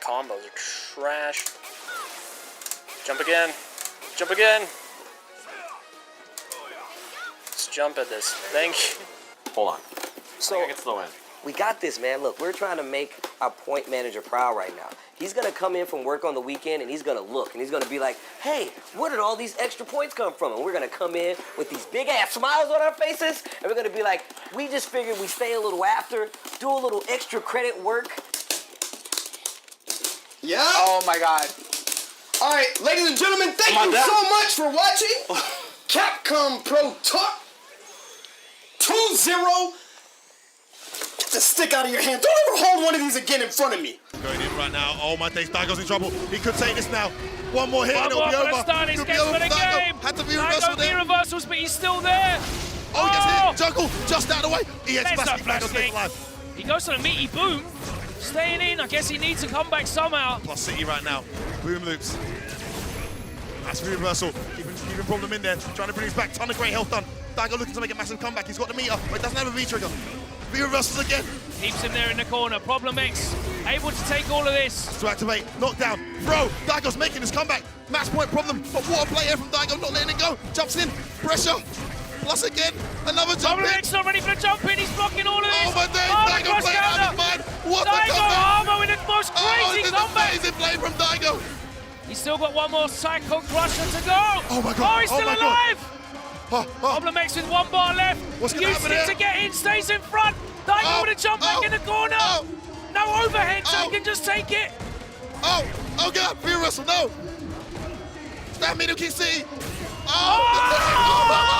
combos are trash. Jump again. Jump again. Let's jump at this. Thank you. Hold on. So I can slow in. we got this, man. Look, we're trying to make our point manager proud right now. He's gonna come in from work on the weekend and he's gonna look and he's gonna be like, hey, where did all these extra points come from? And we're gonna come in with these big ass smiles on our faces and we're gonna be like, we just figured we stay a little after, do a little extra credit work. Yeah? Oh my god. All right, ladies and gentlemen, thank you so much for watching Capcom Pro Talk 2-0. Get the stick out of your hand. Don't ever hold one of these again in front of me. Going in right now. Oh my days, Daigo's in trouble. He could take this now. One more hit and it'll be over. Start his game for the game. Had to be reversal there. Reversals, but he's still there. Oh, he gets hit. Juggle just out of the way. EX Flashking. He goes to the meaty boom. Staying in. I guess he needs to come back somehow. Plus City right now. Boom loops. That's the reversal. Keeping problem in there. Trying to bring his back. Ton of great health done. Daigo looking to make a massive comeback. He's got the meter, but he doesn't have a V-trigger. V-reversals again. Keeps him there in the corner. Problem X able to take all of this. To activate. Knockdown. Bro, Daigo's making his comeback. Match point problem. But what a play here from Daigo. Not letting it go. Jumps in. Pressure. Plus again. Another jump in. Problem X not ready for the jump in. He's blocking all of this. Oh my days. Daigo playing out of his mind. What a comeback. Daigo with the most crazy comeback. Amazing play from Daigo. He's still got one more Psycho Crusher to go. Oh my god. Oh, he's still alive. Problem X with one bar left. What's going to happen Uses here? to get in, stays in front. Daigo with a jump back in the corner. No overhead, so he can just take it. Oh god, Fear Russell, no. Stand middle kick C. What a roll!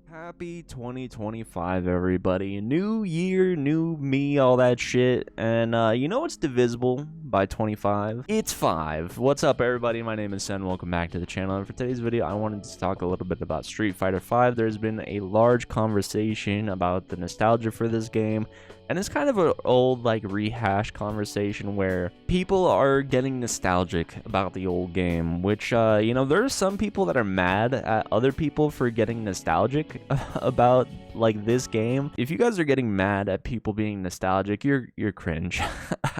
Happy 2025, everybody. New year, new me, all that shit. And you know what's divisible by 25? It's 5. What's up, everybody? My name is Sen. Welcome back to the channel. And for today's video, I wanted to talk a little bit about Street Fighter V. There's been a large conversation about the nostalgia for this game. And it's kind of an old, like, rehash conversation where people are getting nostalgic about the old game, which, you know, there are some people that are mad at other people for getting nostalgic about, like, this game. If you guys are getting mad at people being nostalgic, you're cringe.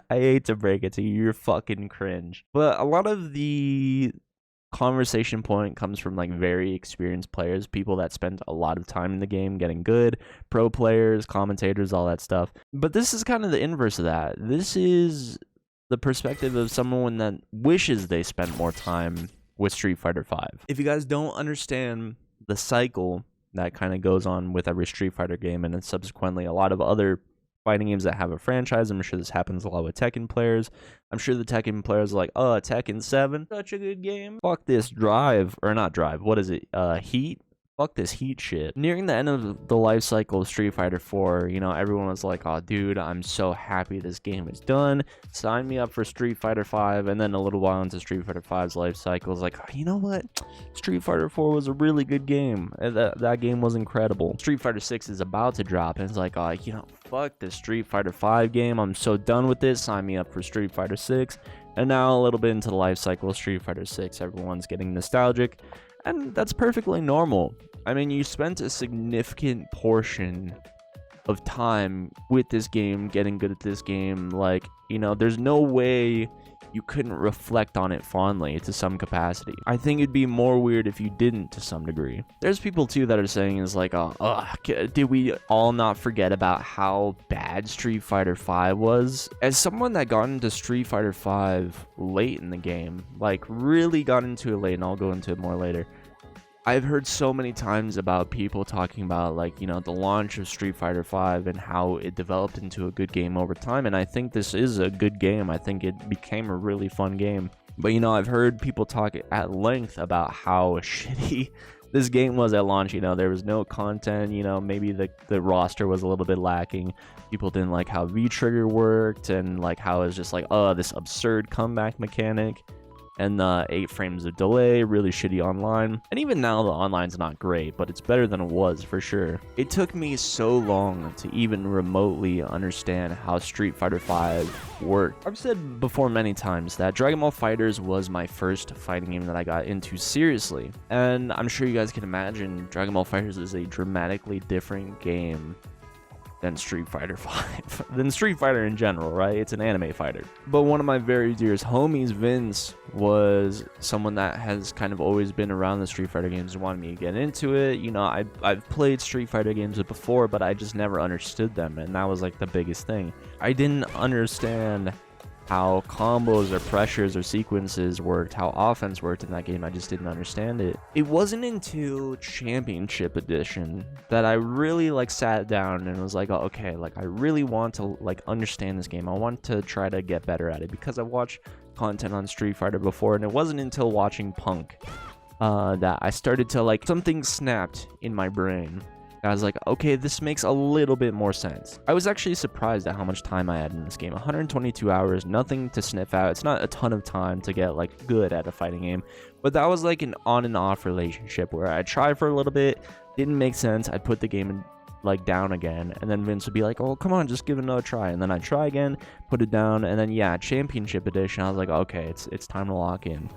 I hate to break it to you, you're fucking cringe. But a lot of the conversation point comes from like very experienced players, people that spend a lot of time in the game getting good, pro players, commentators, all that stuff. But this is kind of the inverse of that. This is the perspective of someone that wishes they spent more time with Street Fighter V. If you guys don't understand the cycle that kind of goes on with every Street Fighter game, and then subsequently a lot of other fighting games that have a franchise, I'm sure this happens a lot with Tekken players. I'm sure the Tekken players are like, oh, Tekken 7, such a good game. Fuck this Drive, or not Drive, what is it, Heat? Fuck this Heat shit. Nearing the end of the life cycle of Street Fighter 4, you know, everyone was like, oh, dude, I'm so happy this game is done. Sign me up for Street Fighter 5. And then a little while into Street Fighter 5's life cycle, it's like, oh, you know what? Street Fighter 4 was a really good game. That game was incredible. Street Fighter 6 is about to drop, and it's like, oh, you know, fuck this Street Fighter 5 game. I'm so done with this. Sign me up for Street Fighter 6. And now a little bit into the life cycle of Street Fighter 6, everyone's getting nostalgic. And that's perfectly normal. I mean, you spent a significant portion of time with this game, getting good at this game. Like, you know, there's no way you couldn't reflect on it fondly to some capacity. I think it'd be more weird if you didn't to some degree. There's people too that are saying is like, did we all not forget about how bad Street Fighter V was? As someone that got into Street Fighter V late in the game, like really got into it late, and I'll go into it more later, I've heard so many times about people talking about, like, you know, the launch of Street Fighter V and how it developed into a good game over time. And I think this is a good game. I think it became a really fun game. But, you know, I've heard people talk at length about how shitty this game was at launch. You know, there was no content, you know, maybe the roster was a little bit lacking. People didn't like how V-Trigger worked, and like how it's just like, oh, this absurd comeback mechanic. and 8 frames of delay, really shitty online. And even now the online's not great, but it's better than it was for sure. It took me so long to even remotely understand how Street Fighter V worked. I've said before many times that Dragon Ball FighterZ was my first fighting game that I got into seriously, and I'm sure you guys can imagine Dragon Ball FighterZ is a dramatically different game than Street Fighter V, than Street Fighter in general, right? It's an anime fighter. But one of my very dearest homies, Vince, was someone that has kind of always been around the Street Fighter games and wanted me to get into it. You know, I've played Street Fighter games before, but I just never understood them, and that was like the biggest thing. I didn't understand how combos or pressures or sequences worked, how offense worked in that game. I just didn't understand it. It wasn't until Championship Edition that I really like sat down and was like, oh, okay, like I really want to like understand this game. I want to try to get better at it because I watched content on Street Fighter before, and it wasn't until watching Punk that I started to like, something snapped in my brain. I was like, okay, this makes a little bit more sense. I was actually surprised at how much time I had in this game. 122 hours, nothing to sniff out. It's not a ton of time to get like good at a fighting game, but that was like an on and off relationship where I tried for a little bit, didn't make sense. I'd put the game like down again, and then Vince would be like, oh, come on, just give it another try. And then I'd try again, put it down, and then yeah, Championship Edition, I was like, okay, it's time to lock in.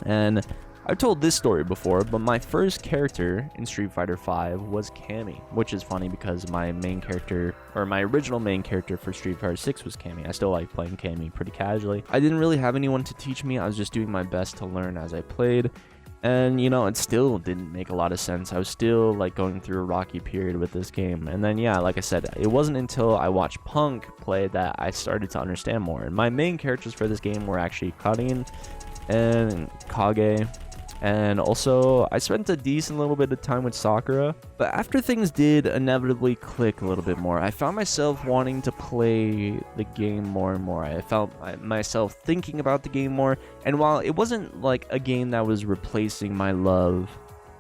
And I've told this story before, but my first character in Street Fighter V was Cammy, which is funny because my main character, or my original main character for Street Fighter 6 was Cammy. I still like playing Cammy pretty casually. I didn't really have anyone to teach me. I was just doing my best to learn as I played. And, you know, it still didn't make a lot of sense. I was still, like, going through a rocky period with this game. And then, yeah, like I said, it wasn't until I watched Punk play that I started to understand more. And my main characters for this game were actually Karin and Kage. And also, I spent a decent little bit of time with Sakura. But after things did inevitably click a little bit more, I found myself wanting to play the game more and more. I felt myself thinking about the game more. And while it wasn't like a game that was replacing my love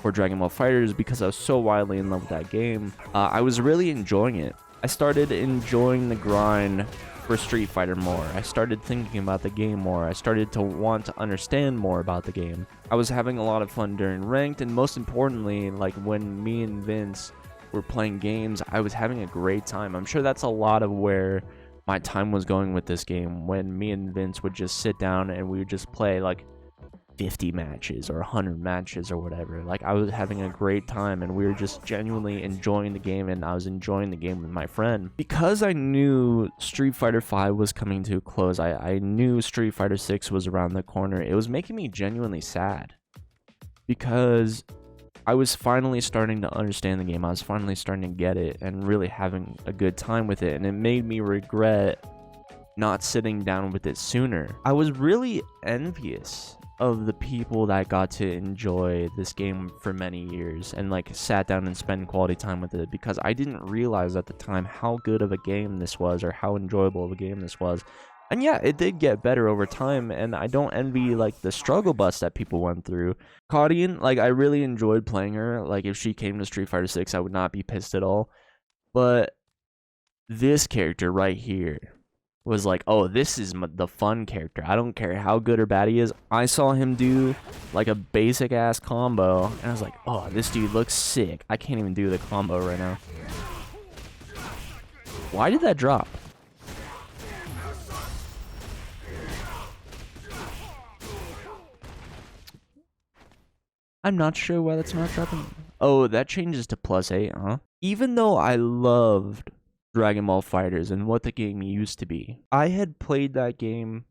for Dragon Ball FighterZ because I was so wildly in love with that game, I was really enjoying it. I started enjoying the grind for Street Fighter more. I started thinking about the game more. I started to want to understand more about the game. I was having a lot of fun during ranked, and most importantly, like when me and Vince were playing games, I was having a great time. I'm sure that's a lot of where my time was going with this game, when me and Vince would just sit down and we would just play like 50 matches or 100 matches or whatever. Like, I was having a great time, and we were just genuinely enjoying the game, and I was enjoying the game with my friend. Because I knew Street Fighter V was coming to a close, I knew Street Fighter 6 was around the corner. It was making me genuinely sad because I was finally starting to understand the game. I was finally starting to get it and really having a good time with it, and it made me regret not sitting down with it sooner. I was really envious of the people that got to enjoy this game for many years and like sat down and spend quality time with it, because I didn't realize at the time how good of a game this was or how enjoyable of a game this was. And yeah, it did get better over time, and I don't envy like the struggle bus that people went through. Kadian, like, I really enjoyed playing her. Like, if she came to Street Fighter 6, I would not be pissed at all. But this character right here was like, oh, this is the fun character. I don't care how good or bad he is. I saw him do like a basic ass combo, and I was like, oh, this dude looks sick. I can't even do the combo right now. Why did that drop? I'm not sure why that's not dropping. Oh, that changes to +8, huh? Even though I loved Dragon Ball FighterZ and what the game used to be, I had played that game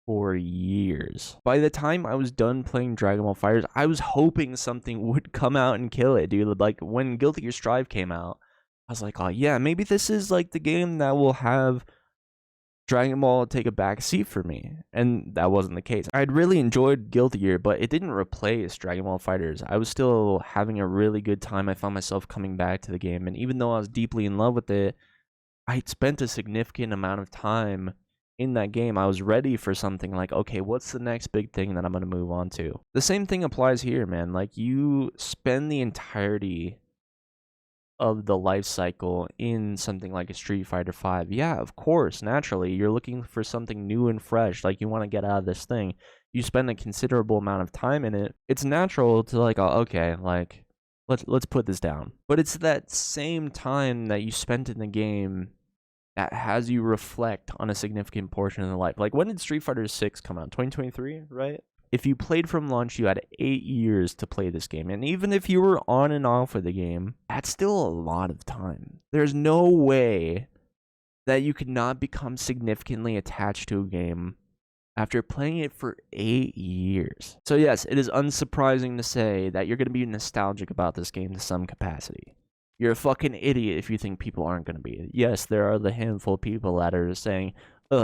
for years. By the time I was done playing Dragon Ball FighterZ, I was hoping something would come out and kill it, dude. Like, when Guilty Gear Strive came out, I was like, oh yeah, maybe this is like the game that will have Dragon Ball take a back seat for me. And that wasn't the case. I'd really enjoyed Guilty Gear, but it didn't replace Dragon Ball FighterZ. I was still having a really good time. I found myself coming back to the game, and even though I was deeply in love with it, I'd spent a significant amount of time in that game. I was ready for something like, okay, what's the next big thing that I'm going to move on to? The same thing applies here, man. Like, you spend the entirety of the life cycle in something like a Street Fighter V. Yeah, of course, naturally, you're looking for something new and fresh. Like, you want to get out of this thing. you spend a considerable amount of time in it, it's natural to like, oh, okay, like let's put this down. But it's that same time that you spent in the game that has you reflect on a significant portion of the life. Like, when did Street Fighter 6 come out? 2023, right? If you played from launch, you had 8 years to play this game. And even if you were on and off with the game, that's still a lot of time. There's no way that you could not become significantly attached to a game after playing it for 8 years. So yes, it is unsurprising to say that you're going to be nostalgic about this game to some capacity. You're a fucking idiot if you think people aren't going to be. Yes, there are the handful of people that are saying,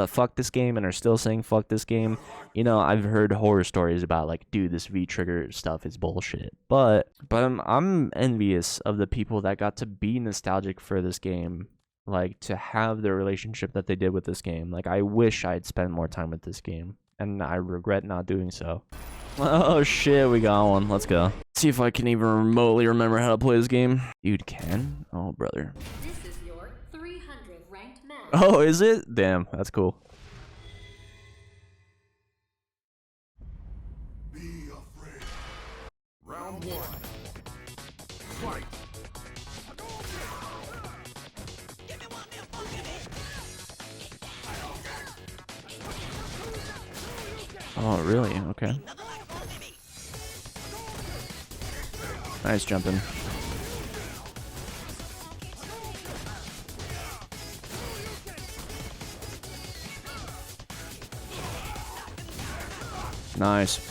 fuck this game, and are still saying fuck this game. You know, I've heard horror stories about, like, dude, this V-Trigger stuff is bullshit. But I'm envious of the people that got to be nostalgic for this game, like, to have the relationship that they did with this game. Like, I wish I'd spent more time with this game, and I regret not doing so. Oh shit, we got one. Let's go. Let's see if I can even remotely remember how to play this game. Dude, can? Oh, brother. This is your 300 ranked match. Oh, is it? Damn, that's cool. Be afraid. Round 1. Fight. Oh, really? Okay. Nice jumping. Nice.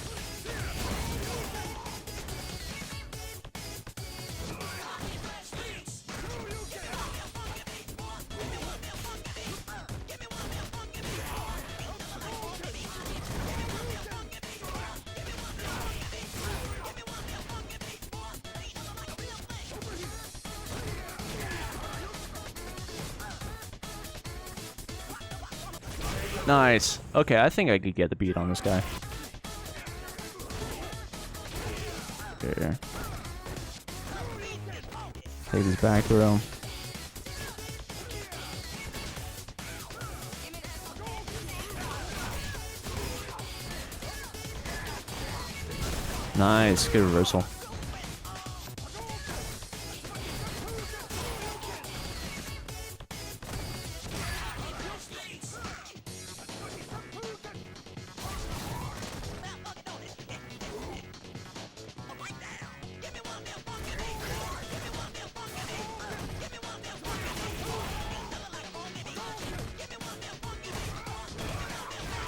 Nice. Okay, I think I could get the beat on this guy. Here. Take this back throw. Nice. Good reversal.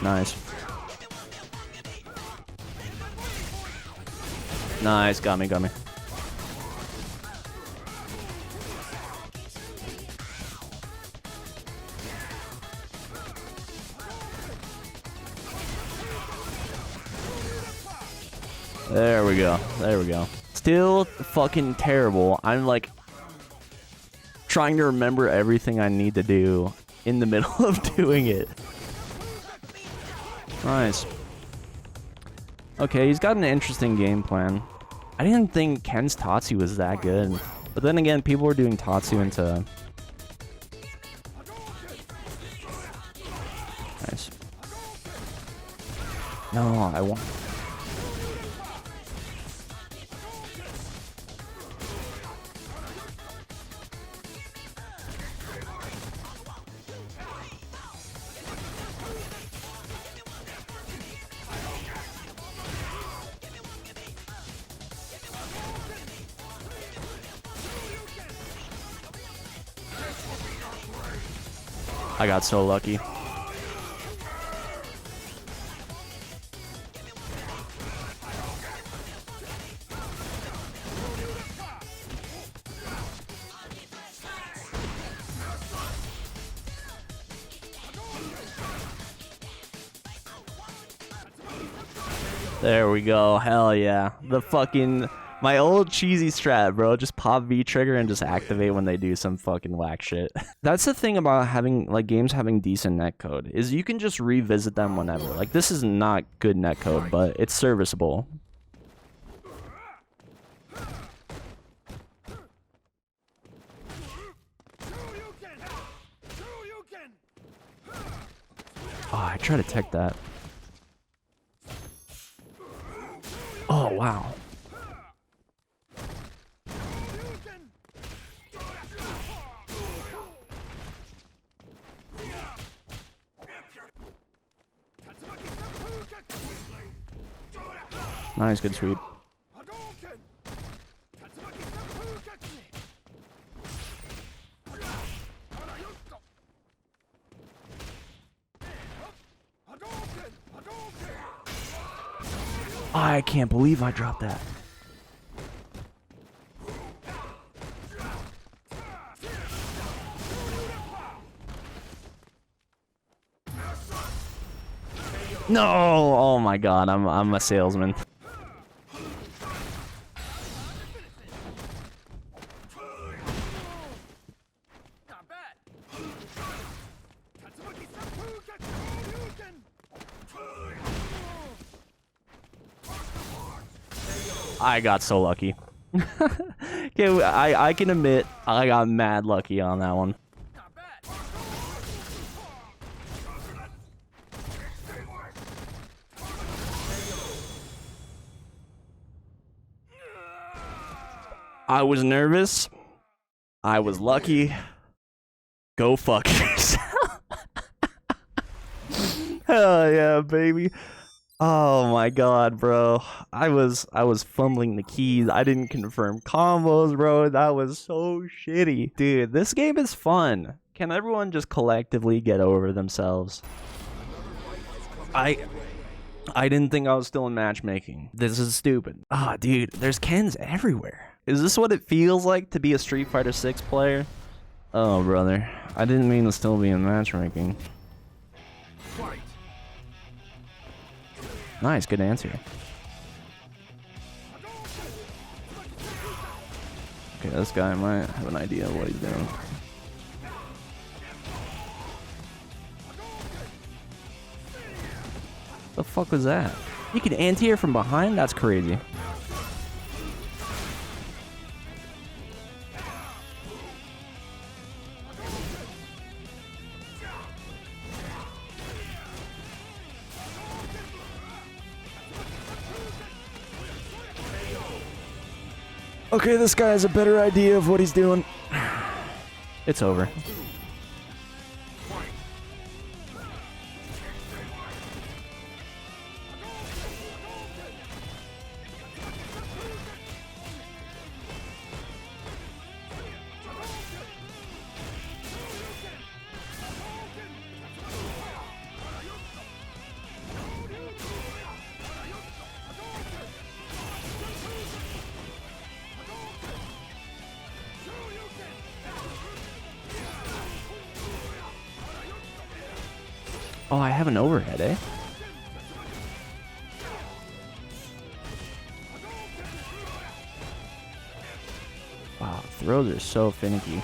Nice. Nice, got me. There we go. Still fucking terrible. I'm like trying to remember everything I need to do in the middle of doing it. Nice. Okay, he's got an interesting game plan. I didn't think Ken's Tatsu was that good. But then again, people were doing Tatsu into... Nice. No, I want... I got so lucky. There we go. Hell yeah. The fucking... My old cheesy strat, bro. Just pop V trigger and just activate when they do some fucking whack shit. That's the thing about having, like, games having decent netcode, is you can just revisit them whenever. Like, this is not good netcode, but it's serviceable. Oh, I try to tech that. Oh, wow. Nice, good sweep. I can't believe I dropped that. No! Oh my god, I'm a salesman. I got so lucky. Okay, I can admit I got mad lucky on that one. I was nervous. I was lucky. Go fuck yourself. Hell yeah, baby. Oh my god, bro. I was fumbling the keys. I didn't confirm combos, bro. That was so shitty. Dude, this game is fun. Can everyone just collectively get over themselves? I didn't think I was still in matchmaking. This is stupid. Ah, dude, there's Kens everywhere. Is this what it feels like to be a Street Fighter 6 player? Oh, brother. I didn't mean to still be in matchmaking. Nice, good answer. Okay, this guy might have an idea of what he's doing. The fuck was that? You can anti-air from behind? That's crazy. Okay, this guy has a better idea of what he's doing. It's over. Oh, I have an overhead, eh? Wow, throws are so finicky.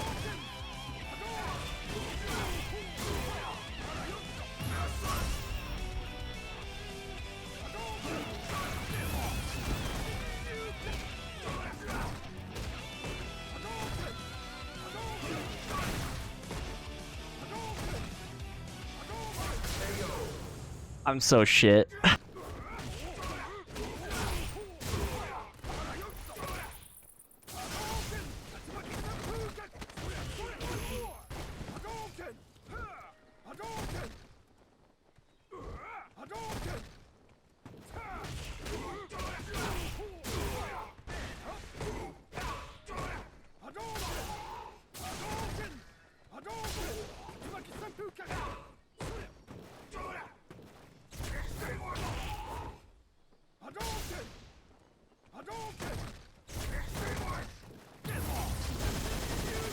I'm so shit.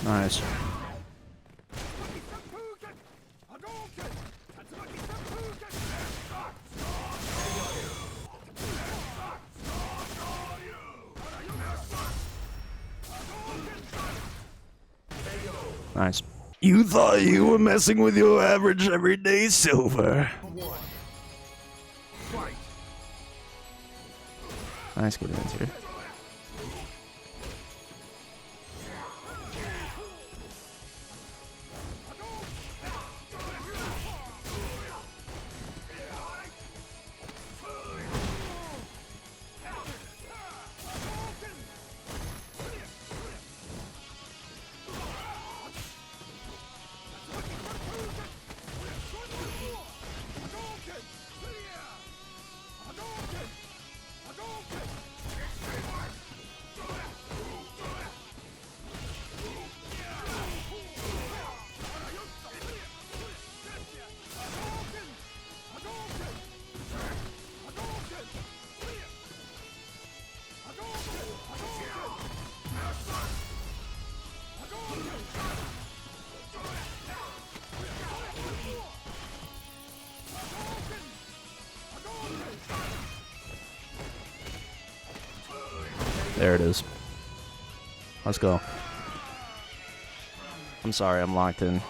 Nice. Nice. You thought you were messing with your average everyday silver. Nice, good answer. There it is. Let's go. I'm sorry, I'm locked in.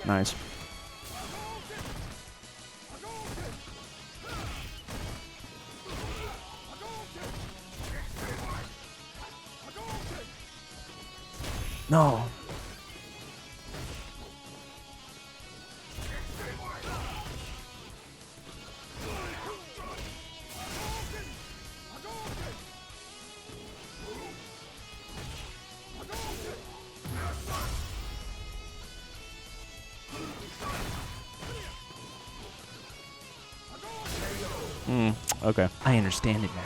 Nice. No. Okay. I understand it now.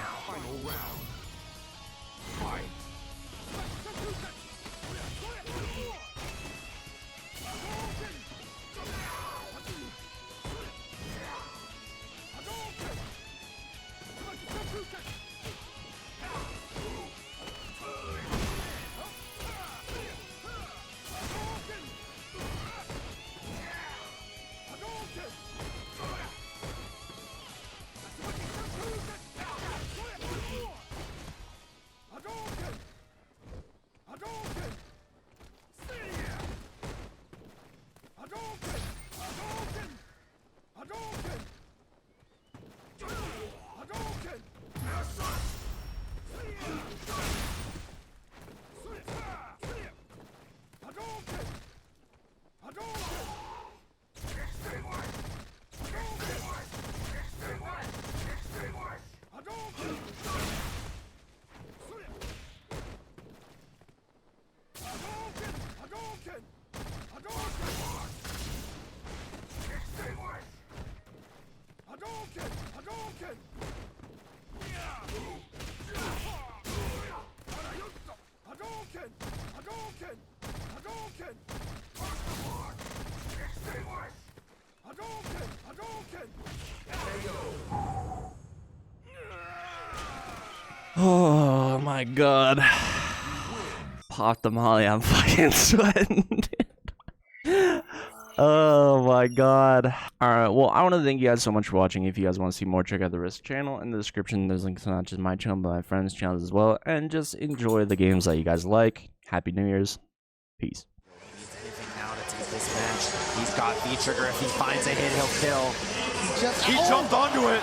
Oh my god. Pop the molly, I'm fucking sweating. Oh my god. Alright, well, I want to thank you guys so much for watching. If you guys want to see more, check out the Risk channel. In the description, there's links to not just my channel, but my friends' channels as well. And just enjoy the games that you guys like. Happy New Year's. Peace. Now to take this match. He's got V-Trigger. If he finds a hit, he'll kill. He jumped onto it.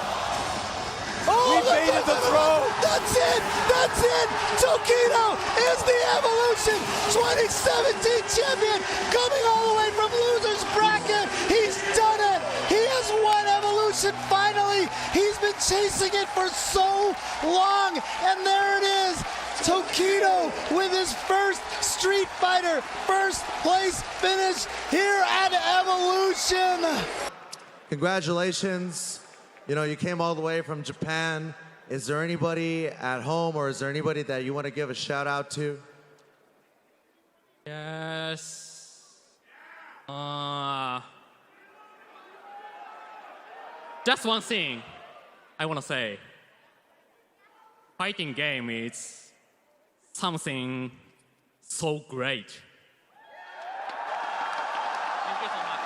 Oh, He baited the throw. That's it. That's it. Tokido is the Evolution 2017 champion, coming all the way from losers bracket. He's done it. He has won Evolution finally. He's been chasing it for so long, and there it is. Tokido with his first Street Fighter first place finish here at Evolution. Congratulations. You know, you came all the way from Japan. Is there anybody at home, or is there anybody that you want to give a shout out to? Yes. Just one thing I want to say. Fighting game is something so great. Thank you so much.